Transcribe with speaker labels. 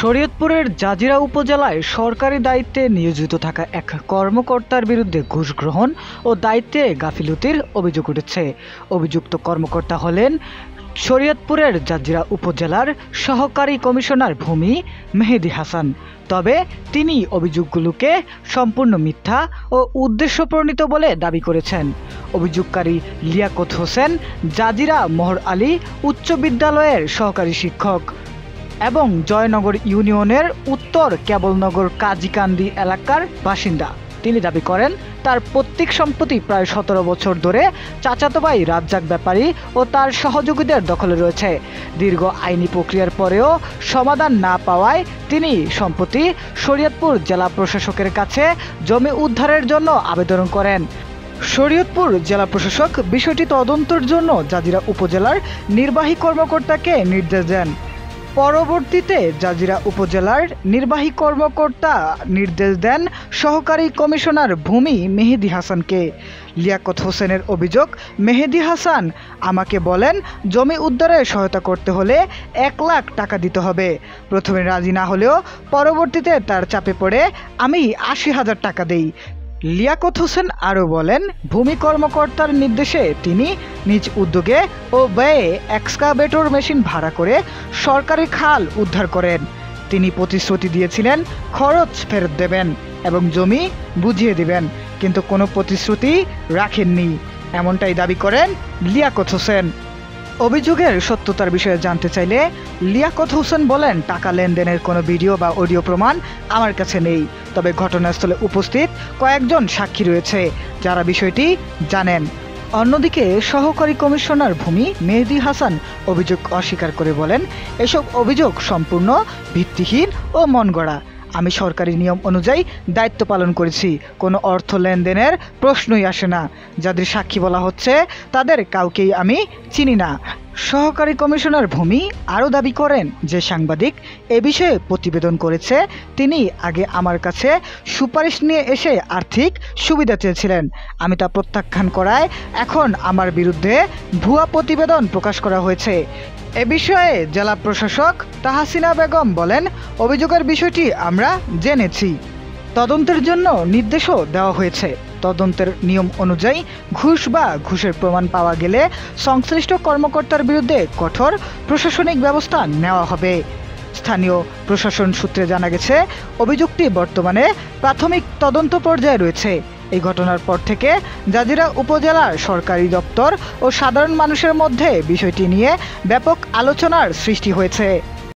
Speaker 1: শরীয়তপুরের জাজিরা উপজেলায় সরকারি দায়িত্বে নিয়োজিত থাকা এক কর্মকর্তার বিরুদ্ধে ঘুষ গ্রহণ ও দায়িত্বে গাফিলতির অভিযোগ উঠেছে। অভিযুক্ত কর্মকর্তা হলেন শরীয়তপুরের জাজিরা উপজেলার সহকারী কমিশনার ভূমি মেহেদী হাসান। তবে তিনি অভিযোগগুলোকে সম্পূর্ণ মিথ্যা ও উদ্দেশ্যপ্রণীত বলে দাবি করেছেন। অভিযোগকারী লিয়াকত হোসেন জাজিরা মোহর আলী উচ্চ বিদ্যালয়ের সহকারী শিক্ষক এবং জয়নগর ইউনিয়নের উত্তর কেবলনগর কাজীকান্দি এলাকার বাসিন্দা। তিনি দাবি করেন তার পৈতৃক সম্পত্তি প্রায় 17 বছর ধরে চাচাতো ভাই রাজ্জাক ব্যাপারী ও তার সহযোগীদের দখলে রয়েছে। দীর্ঘ আইনি প্রক্রিয়ার পরেও সমাধান না পাওয়ায় তিনি সম্প্রতি শরীয়তপুর জেলা প্রশাসকের কাছে জমি উদ্ধারের জন্য আবেদন করেন। শরীয়তপুর জেলা প্রশাসক বিষয়টি তদন্তের জন্য জাজিরা উপজেলার নির্বাহী কর্মকর্তাকে নির্দেশ দেন। পরবর্তীতে জাজিরা উপজেলার নির্বাহী কর্মকর্তা নির্দেশ দেন সহকারী কমিশনার ভূমি মেহেদী হাসানকে। লিয়াকত হোসেনের অভিযোগ, মেহেদী হাসান আমাকে বলেন জমি উদ্ধারে সহায়তা করতে হলে 1 লাখ টাকা দিতে হবে। প্রথমে রাজি না হলেও পরবর্তীতে তার চাপে পড়ে আমি 80,000 টাকা দেই। লিয়াকত হোসেন আরও বলেন, ভূমি কর্মকর্তার নির্দেশে তিনি নিজ উদ্যোগে ও ব্যয়ে এক্সকাভেটর মেশিন ভাড়া করে সরকারি খাল উদ্ধার করেন। তিনি প্রতিশ্রুতি দিয়েছিলেন খরচ ফেরত দেবেন এবং জমি বুঝিয়ে দিবেন, কিন্তু কোনো প্রতিশ্রুতি রাখেননি, এমনটাই দাবি করেন লিয়াকত হোসেন। অভিযোগের সত্যতার বিষয়ে জানতে চাইলে লিয়াকত হোসেন বলেন, টাকা লেনদেনের কোনো ভিডিও বা অডিও প্রমাণ আমার কাছে নেই, তবে ঘটনাস্থলে উপস্থিত কয়েকজন সাক্ষী রয়েছে যারা বিষয়টি জানেন। অন্যদিকে সহকারী কমিশনার ভূমি মেহেদী হাসান অভিযোগ অস্বীকার করে বলেন, এসব অভিযোগ সম্পূর্ণ ভিত্তিহীন ও মনগড়া। আমি সরকারি নিয়ম অনুযায়ী দায়িত্ব পালন করেছি, কোনো অর্থ লেনদেনের প্রশ্নই আসে না। যাদের সাক্ষী বলা হচ্ছে তাদের কাউকেই আমি চিনি না। সহকারী কমিশনার ভূমি আরও দাবি করেন যে সাংবাদিক এ বিষয়ে প্রতিবেদন করেছে তিনি আগে আমার কাছে সুপারিশ নিয়ে এসে আর্থিক সুবিধা চেয়েছিলেন, আমি তা প্রত্যাখ্যান করায় এখন আমার বিরুদ্ধে ভুয়া প্রতিবেদন প্রকাশ করা হয়েছে। এ বিষয়ে জেলা প্রশাসক তাহসিনা বেগম বলেন, অভিযোগের বিষয়টি আমরা জেনেছি, তদন্তের জন্য নির্দেশও দেওয়া হয়েছে। তদন্তের নিয়ম অনুযায়ী ঘুষ বা ঘুষের প্রমাণ পাওয়া গেলে সংশ্লিষ্ট কর্মকর্তার বিরুদ্ধে কঠোর প্রশাসনিক ব্যবস্থা নেওয়া হবে। স্থানীয় প্রশাসন সূত্রে জানা গেছে, অভিযোগটি বর্তমানে প্রাথমিক তদন্ত পর্যায়ে রয়েছে। এই ঘটনার পর থেকে জাজিরা উপজেলার সরকারি দপ্তর ও সাধারণ মানুষের মধ্যে বিষয়টি নিয়ে ব্যাপক আলোচনার সৃষ্টি হয়েছে।